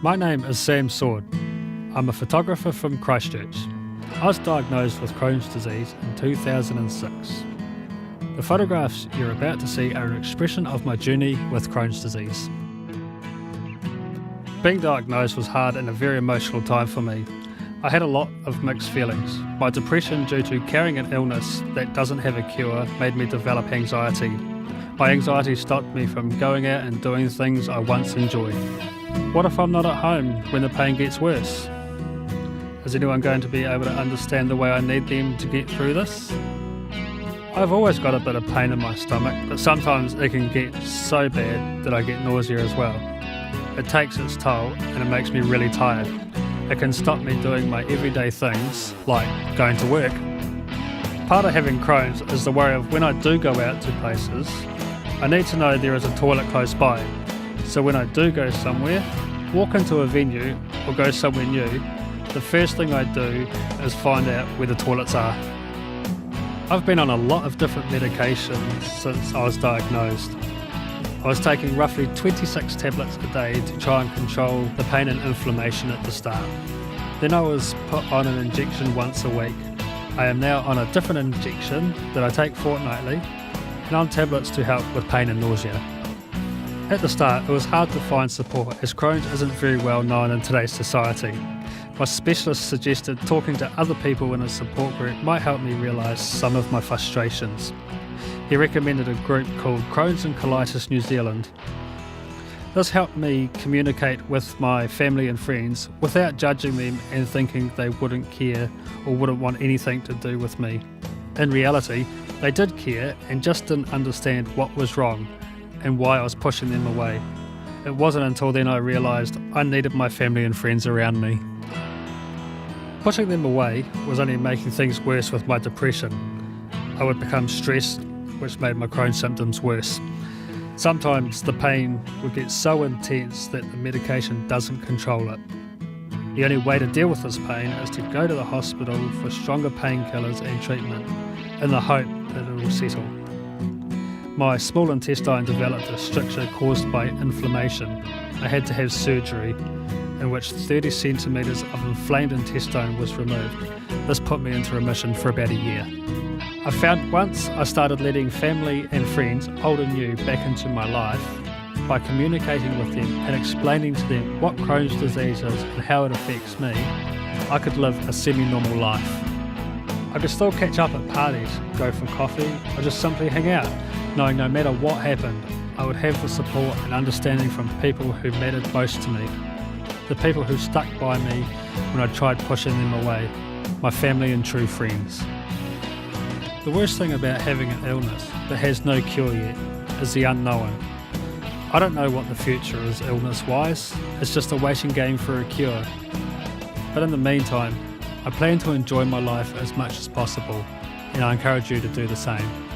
My name is Sam Sword. I'm a photographer from Christchurch. I was diagnosed with Crohn's disease in 2006. The photographs you're about to see are an expression of my journey with Crohn's disease. Being diagnosed was hard and a very emotional time for me. I had a lot of mixed feelings. My depression due to carrying an illness that doesn't have a cure made me develop anxiety. My anxiety stopped me from going out and doing things I once enjoyed. What if I'm not at home when the pain gets worse? Is anyone going to be able to understand the way I need them to get through this? I've always got a bit of pain in my stomach, but sometimes it can get so bad that I get nausea as well. It takes its toll and it makes me really tired. It can stop me doing my everyday things, like going to work. Part of having Crohn's is the worry of when I do go out to places, I need to know there is a toilet close by. So when I do go somewhere, walk into a venue or go somewhere new, the first thing I do is find out where the toilets are. I've been on a lot of different medications since I was diagnosed. I was taking roughly 26 tablets a day to try and control the pain and inflammation at the start. Then I was put on an injection once a week. I am now on a different injection that I take fortnightly and on tablets to help with pain and nausea. At the start, it was hard to find support as Crohn's isn't very well known in today's society. My specialist suggested talking to other people in a support group might help me realise some of my frustrations. He recommended a group called Crohn's and Colitis New Zealand. This helped me communicate with my family and friends without judging them and thinking they wouldn't care or wouldn't want anything to do with me. In reality, they did care and just didn't understand what was wrong and why I was pushing them away. It wasn't until then I realised I needed my family and friends around me. Pushing them away was only making things worse with my depression. I would become stressed, which made my Crohn's symptoms worse. Sometimes the pain would get so intense that the medication doesn't control it. The only way to deal with this pain is to go to the hospital for stronger painkillers and treatment in the hope that it will settle. My small intestine developed a stricture caused by inflammation. I had to have surgery in which 30 centimetres of inflamed intestine was removed. This put me into remission for about a year. I found once I started letting family and friends, old and new, back into my life by communicating with them and explaining to them what Crohn's disease is and how it affects me, I could live a semi-normal life. I could still catch up at parties, go for coffee, or just simply hang out, knowing no matter what happened, I would have the support and understanding from people who mattered most to me. The people who stuck by me when I tried pushing them away, my family and true friends. The worst thing about having an illness that has no cure yet is the unknown. I don't know what the future is illness-wise, it's just a waiting game for a cure. But in the meantime, I plan to enjoy my life as much as possible, and I encourage you to do the same.